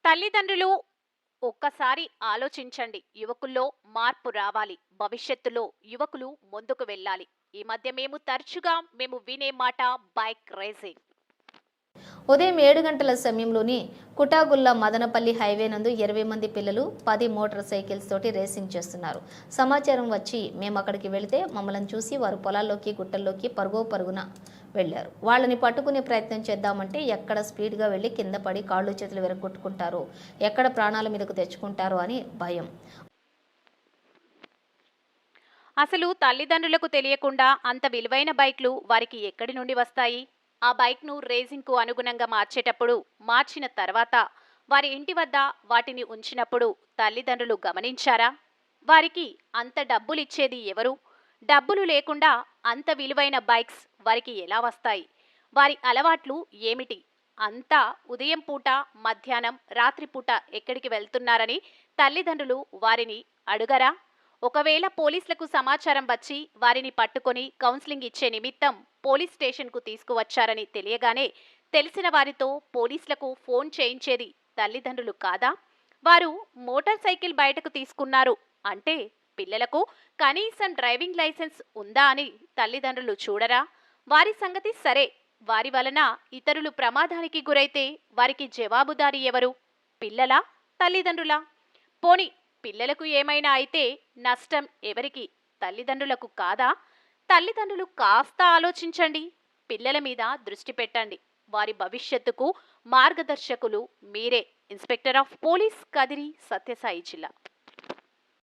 తల్లిదండ్రులు ఒక్కసారి ఆలోచించండి. యువకుల్లో మార్పు రావాలి. భవిష్యత్తులో యువకులు ముందుకు వెళ్ళాలి. ఈ మధ్య మేము వినే మాట బైక్ రేసింగ్. ఉదయం 7 గంటల సమయంలోని కుటాగుల్ల మదనపల్లి హైవే నందు 20 మంది పిల్లలు 10 మోటార్ సైకిల్స్ తోటి రేసింగ్ చేస్తున్నారు. సమాచారం వచ్చి మేము అక్కడికి వెళితే మమ్మల్ని చూసి వారు పొలాల్లోకి గుట్టల్లోకి పరుగున వెళ్లారు. వాళ్ళని పట్టుకునే ప్రయత్నం చేద్దామంటే ఎక్కడ స్పీడ్గా వెళ్ళి కింద పడి కాళ్ళు చేతులు విరగొట్టుకుంటారో, ఎక్కడ ప్రాణాల మీదకు తెచ్చుకుంటారో అని భయం. అసలు తల్లిదండ్రులకు తెలియకుండా అంత విలువైన బైక్లు వారికి ఎక్కడి నుండి వస్తాయి? ఆ బైక్ను రేసింగ్కు అనుగుణంగా మార్చిన తర్వాత వారి ఇంటి వద్ద వాటిని ఉంచినప్పుడు తల్లిదండ్రులు గమనించారా? వారికి అంత డబ్బులిచ్చేది ఎవరు? డబ్బులు లేకుండా అంత విలువైన బైక్స్ వారికి ఎలా వస్తాయి? వారి అలవాట్లు ఏమిటి? అంతా ఉదయం పూట, మధ్యాహ్నం, రాత్రిపూట ఎక్కడికి వెళ్తున్నారని తల్లిదండ్రులు వారిని అడుగరా? ఒకవేళ పోలీసులకు సమాచారం వచ్చి వారిని పట్టుకొని కౌన్సిలింగ్ ఇచ్చే నిమిత్తం పోలీస్ స్టేషన్కు తీసుకువచ్చారని తెలియగానే తెలిసిన వారితో పోలీసులకు ఫోన్ చేయించేది తల్లిదండ్రులు కాదా? వారు మోటార్ సైకిల్ బయటకు తీసుకున్నారు అంటే పిల్లలకు కనీసం డ్రైవింగ్ లైసెన్స్ ఉందా అని తల్లిదండ్రులు చూడరా? వారి సంగతి సరే, వారి వలన ఇతరులు ప్రమాదానికి గురైతే వారికి జవాబుదారీ ఎవరు? పిల్లలా? తల్లిదండ్రులా? పోని పిల్లలకు ఏమైనా అయితే నష్టం ఎవరికి? తల్లిదండ్రులకు కాదా? తల్లిదండ్రులు కాస్త ఆలోచించండి. పిల్లల మీద దృష్టి పెట్టండి. వారి భవిష్యత్తుకు మార్గదర్శకులు మీరే. Inspector of police, Kadiri, Satyasai జిల్లా.